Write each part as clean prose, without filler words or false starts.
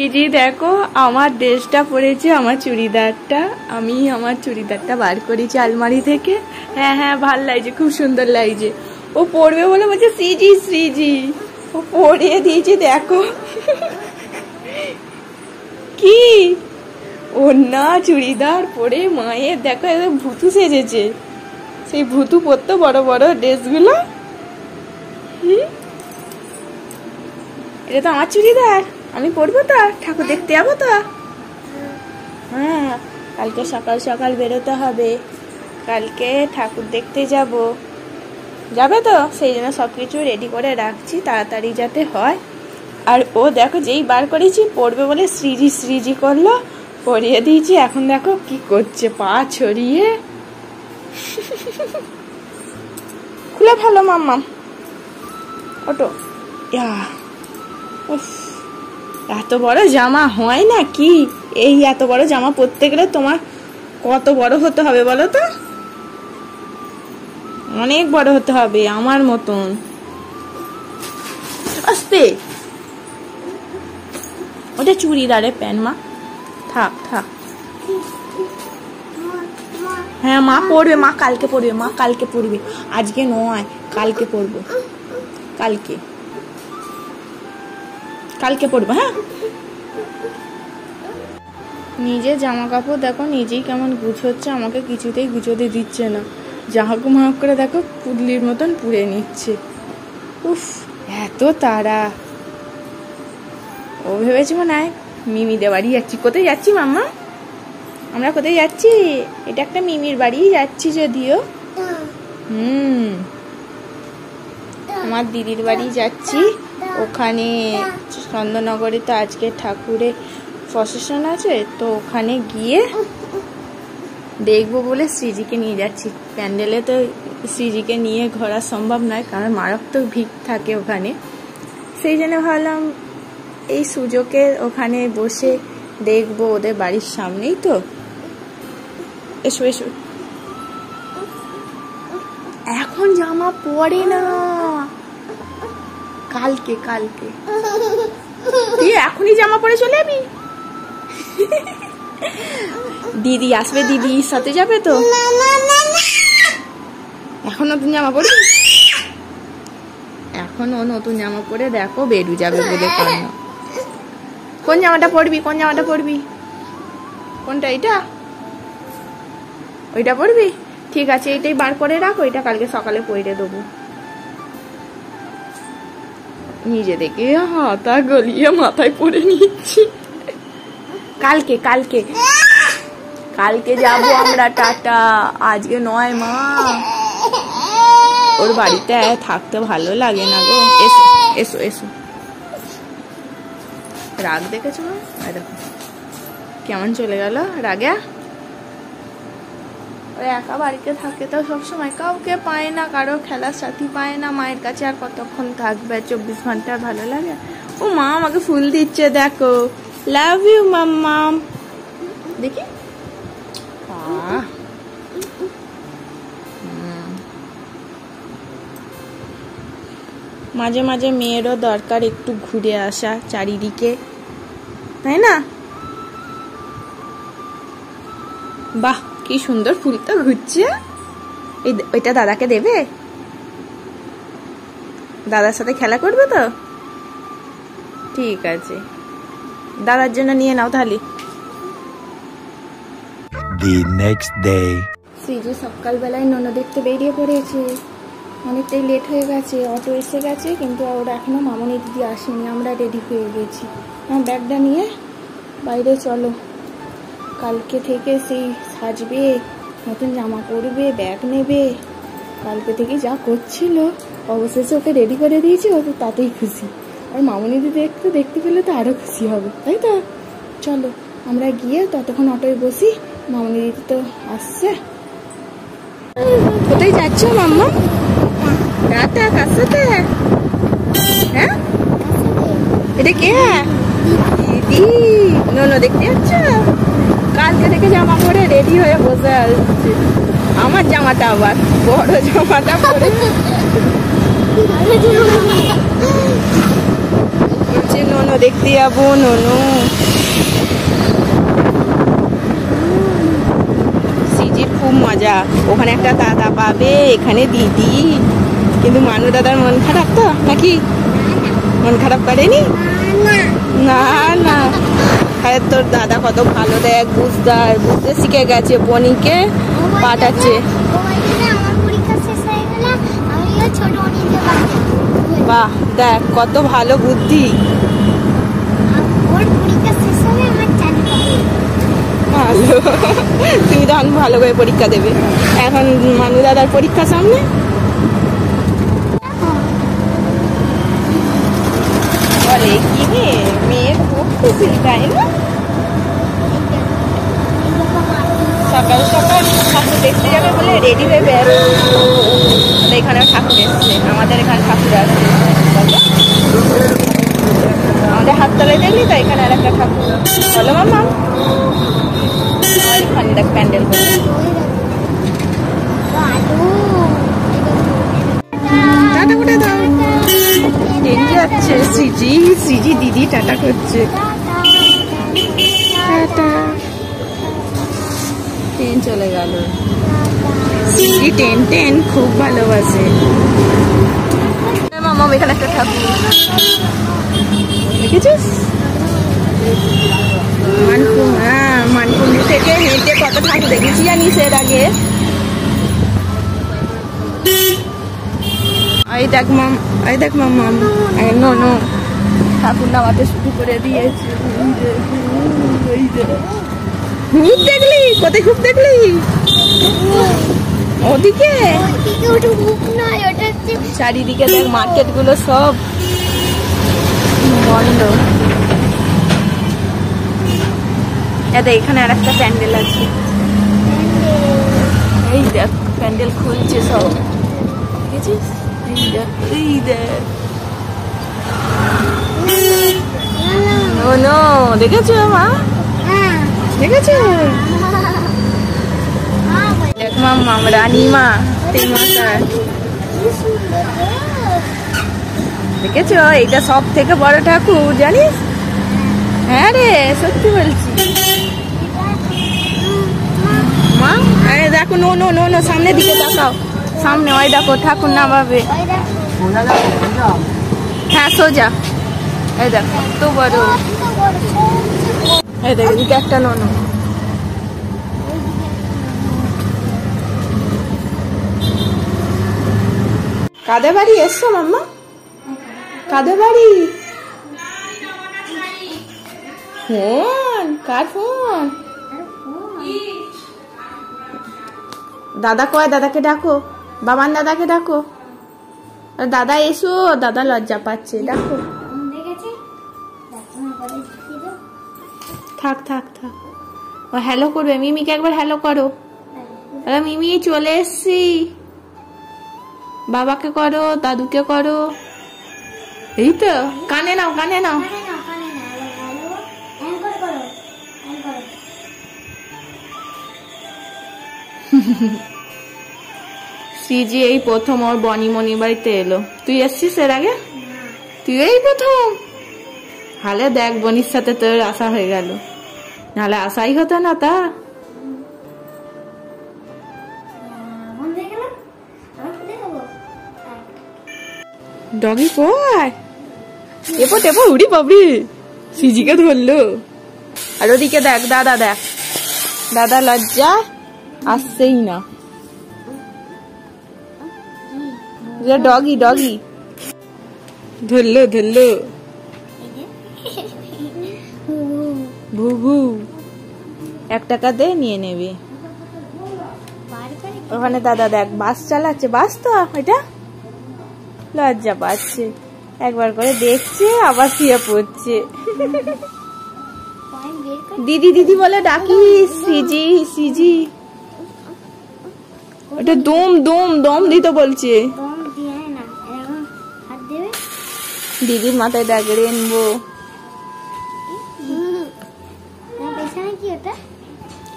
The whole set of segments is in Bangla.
সিজি দেখো আমার ড্রেসটা পরেছে, আমার চুড়িদারটা, আমি আমার চুড়িদারটা বার করেছি আলমারি থেকে। হ্যাঁ হ্যাঁ ভাল লাগছে, খুব সুন্দর লাগছে। ও পরবে বলে বলছে সিজি সিজি, ও পরিয়ে দিয়েছে দেখো। কি ওড়না চুড়িদার পরে মায়ের দেখো একদম ভুতু সেজেছে, সেই ভুতু পরতো বড় বড় ড্রেসগুলো। এটা তো আমার চুড়িদার, আমি পরবো তো, ঠাকুর দেখতে যাবো তো। হ্যাঁ কালকে সকাল সকাল বেরোতে হবে, কালকে ঠাকুর দেখতে যাব, যাবে তো? সেই জন্য সবকিছু রেডি করে রাখছি তাড়াতাড়ি যাতে হয়। আর ও দেখো যেই বার করেছি পরবে বলে শ্রীজি শ্রীজি করলো, পরিয়ে দিয়েছি। এখন দেখো কি করছে, পা ছড়িয়ে। খুলে ফেলো মাম্মা, ওটো। এত বড় জামা হয় না কি? এই এত বড় জামা পরতে গেলে তোমার কত বড় হতে হবে বলো তো? অনেক বড় হতে হবে আমার মতন। আস্তে, ওটা চুড়িদারের প্যান্ট মা, থাক থাক। হ্যাঁ মা পরবে, মা কালকে পরবে, মা কালকে পরবে, আজকে নয় কালকে পরবো, কালকে কালকে পরবো। হ্যাঁ নিজে জামা কাপড় দেখো নিজেই কেমন গুছোচ্ছে, আমাকে কিছুতেই গুছোতে দিচ্ছে না। জাহাক মাহাক করে দেখো পুডলির মতন পুড়ে নিচ্ছে। উফ এত তাড়া। ও ভেবেছি মনে হয় মিমিদের বাড়ি যাচ্ছি। কোথায় যাচ্ছি মাম্মা? আমরা কোথায় যাচ্ছি? এটা একটা মিমির বাড়ি যাচ্ছি যদিও। আমার দিদির বাড়ি যাচ্ছি, ওখানে চন্দননগরে তো আজকে ঠাকুরের প্রসেশন আছে, তো ওখানে গিয়ে দেখবো বলে শ্রীজিকে নিয়ে যাচ্ছি। প্যান্ডেলে তো শ্রীজিকে নিয়ে ঘোরা সম্ভব নয়, কারণ মারাত্মক ভিড় থাকে ওখানে। সেই জন্য ভাবলাম এই সুযোগে ওখানে বসে দেখবো, ওদের বাড়ির সামনেই তো। এসো এসো। এখন জামা পরে না, কালকে কালকে। তুই এখনই জামা পরে চলে যাবি? দিদি আসবে, দিদির সাথে যাবে তো। এখন নতুন জামা পরবি? এখন ও নতুন জামা পরে দেখো বেরু যাবে বলে কান্না। কোন জামাটা পরবি? কোন জামাটা পরবি? কোনটা? এটা? ওইটা পরবি? ঠিক আছে, এটাই বার করে রাখ, ওইটা কালকে সকালে পরে দেবো। নিজে দেখে হাতা গলিয়ে মাথায় পরে নিচ্ছি। কালকে কালকে কালকে যাবো আমরা, টাটা। আজকে নয় মা, ওর বাড়িতে থাকতে ভালো লাগে না গো। এসো এসো এসো। রাগ দেখেছো? দেখো কেমন চলে গেল রাগে। ওই একা বাড়িতে থাকে তো সবসময়, কাউকে পায় না, কারো খেলার সাথী পায় না। মায়ের কাছে আর কতক্ষণ থাকবে? 24 ঘন্টা ভালো লাগে? ও মা আমাকে ফুল দিচ্ছে দেখো, লাভ ইউ মাম্মাম। দেখি মাঝে মাঝে মেয়েরও দরকার একটু ঘুরে আসা চারিদিকে, তাই না? বাহ কি সুন্দর ফুল তো ঘুরছে। ওইটা দাদাকে দেবে? দাদার সাথে খেলা করবে তো? ঠিক আছে, দাদার জন্য নিয়ে নাও তাহলে। The next day. শ্রীজি সকালবেলায় ননদ দেখতে বেরিয়ে পড়েছে, অনেকটাই লেট হয়ে গেছে। অটো এসে গেছে কিন্তু ওরা এখনো মামনি দিদি আসেনি। আমরা রেডি হয়ে গেছি। আমার ব্যাগটা নিয়ে বাইরে চলো। কালকে থেকে সেই সাজবে, নতুন জামা পরবে, ব্যাগ নেবে। কালকে থেকে যা করছিল, অবশেষে ওকে রেডি করে দিয়েছি, ও তো তাতেই খুশি। আর মামনি দিদি একটু দেখতে পেলে তো আরো খুশি হবে, তাই তো? চলো আমরা গিয়ে ততক্ষণ অটোয় বসি, মামনি দিদি তো আসছে। কোথায় যাচ্ছ মাম্মা? রাতে কার সাথে? হ্যাঁ এটা কে? দিদি। ননো দেখতে যাচ্ছ? কালকে থেকে জামা পরে রেডি হয়ে বসে আসছে। আমার জামাটা আবার বড় জামাটা পরে বলছে ননো দেখতে যাবো। ননো সিজির খুব মজা, ওখানে একটা দাদা পাবে, এখানে দিদি। কিন্তু মানু দাদার মন খারাপ তো নাকি? মন খারাপ করেনি? না না, আরে তোর দাদা কত ভালো, দেখ বুঝতে শিখে গেছে, বনিকে পাঠাচ্ছে। বাহ, দেখ কত ভালো বুদ্ধি। ভালো, তুমি তখন ভালো করে পরীক্ষা দেবে। এখন মানু দাদার পরীক্ষা সামনে। বলে কি মেয়ের খুব খুশি, তাই না? সকাল সকাল ঠাকুর দেখতে যাবে বলে রেডি হয়ে বের। এখানে ঠাকুর এসছে, আমাদের এখানে ঠাকুর আসছে, আমাদের হাততলায় দেখলি তো, এখানে আর একটা ঠাকুর। বলো মামা, এখানে দেখ প্যান্ডেল করে। টাটা করে দাও। ট্রেন যাচ্ছে, সিজি দিদি টাটা করছে। টাটা, ট্রেন চলে গেল। সিজি ট্রেন খুব ভালোবাসে। মামা এখানে একটা ঠাকুর দেখেছিস? মানকুণ্ডি থেকে হেঁটে কত ঠাকুর দেখেছি জানিস এর আগে? এই দেখ মাম নো ঠাকুর নামাতে শুরু করে দিয়েছে। খুব দেখলি? কোথায় খুব দেখলি? ওদিকে চারিদিকে দেখ, মার্কেট গুলো সব বন্ধ। এখানে আর একটা প্যান্ডেল আছে, এই দেখ প্যান্ডেল খুলছে সব, দেখেছিস? এই দেখ, নো দেখেছো মা? দেখেছো? দেখ মাম রানীমা দেখেছো? এইটা সব থেকে বড় ঠাকুর জানিস? হ্যাঁ রে, সত্যি বলছি মা। আরে দেখো, নো সামনের দিকে তাকাও, সামনে ওই দেখো ঠাকুর নামাবে। হ্যাঁ সোজা, এই দেখো কত বড়। এই দেখ এদিকে একটা নো। কাদের বাড়ি এসছো মাম্মা? কাদের বাড়ি? ফোন? কার ফোন? দাদা কয়? দাদাকে ডাকো, বাবান দাদাকে ডাকো। দাদা এসো, দাদা লজ্জা পাচ্ছে, ডাকো। থাক ও হ্যালো করবে। মিমিকে একবার হ্যালো করো। মিমি চলে এসছি। বাবাকে করো, দাদুকে করো। এই তো, কানে নাও। সিজি এই প্রথম ওর বনিমনি বাড়িতে এলো। তুই এসছিস এর আগে? তুই এই প্রথম? হালে দেখ, বনির সাথে তোর আসা হয়ে গেল, নাহলে আসাই হতো না। তা ডগি কয়? এপো উড়ি পাবি। সিজিকে ধরলো। আর ওদিকে দেখ, দাদা লজ্জা আসছেই না। ডগি ধরলো ভু 1 টাকা দে, নিয়ে নেবে। ওখানে দাদা দেখ বাস চালাচ্ছে। বাস তো এটা, লজ্জা পাচ্ছে, একবার করে দেখছে আবার শুয়ে পড়ছে। দিদি বলে ডাকি। সিজি ওটা দম দিতে বলছে। দিদির মাথায় দেখ রেনবো।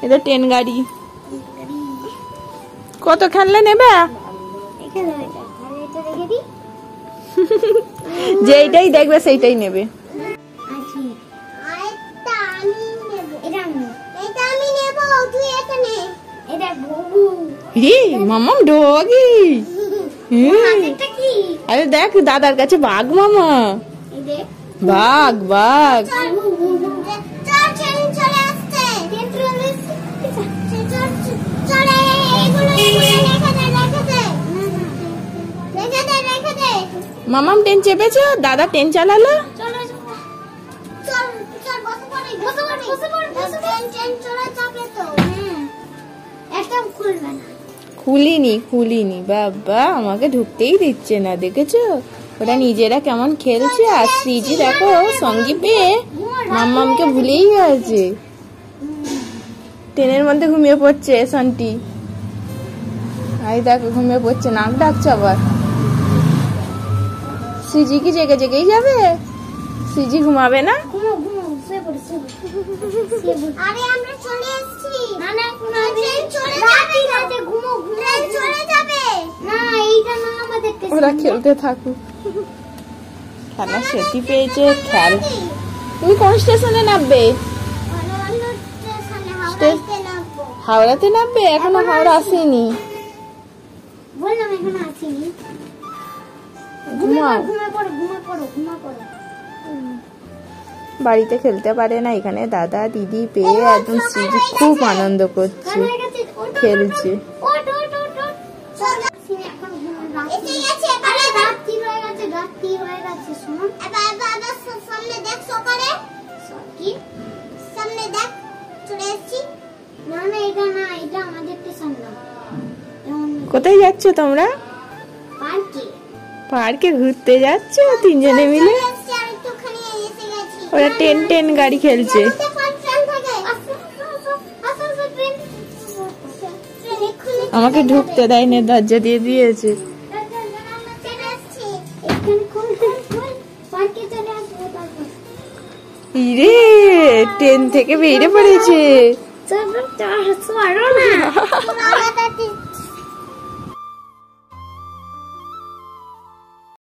এটা ট্রেন গাড়ি। কত খেললে নেবে? যেইটাই দেখবে সেইটাই নেবে। রে মামাম ডগি। আরে দেখ দাদার কাছে বাঘ মামা, বাঘ বাঘ। মামাম ট্রেন চেপেছো, দাদা ট্রেন চালালো। খুলিনি বাবা, আমাকে ঢুকতেই দিচ্ছে না, দেখেছো ওরা নিজেরা কেমন খেলছে। আর শ্রীজি দেখো সঙ্গী পেয়ে মাম্মামকে ভুলেই গেছে, ট্রেনের মধ্যে ঘুমিয়ে পড়ছে শান্তি। আই দেখো ঘুমিয়ে পড়ছে, নাক ডাকছে আবার। শ্রীজি কি জেগে জেগেই যাবে? শ্রীজি ঘুমাবে না? ওরা খেলতে থাকুক, খেলা সেটি পেয়েছে খেল। তুমি কোন স্টেশনে নামবে? হাওড়াতে নামবে? এখনো হাওড়া আসেনি। বাড়িতে খেলতে পারে না, এখানে দাদা দিদি পেয়ে একদম শ্রীজি খুব আনন্দ করছে, খেলছে। কোথায় যাচ্ছ তোমরা? পার্কে ঘুরতে যাচ্ছ তিনজনে মিলে? ওরা টেন গাড়ি খেলছে। আমাকে ঢুকতে দেয়নি, দরজা দিয়ে দিয়েছে। ইরে ট্রেন থেকে বেরিয়ে পড়েছে।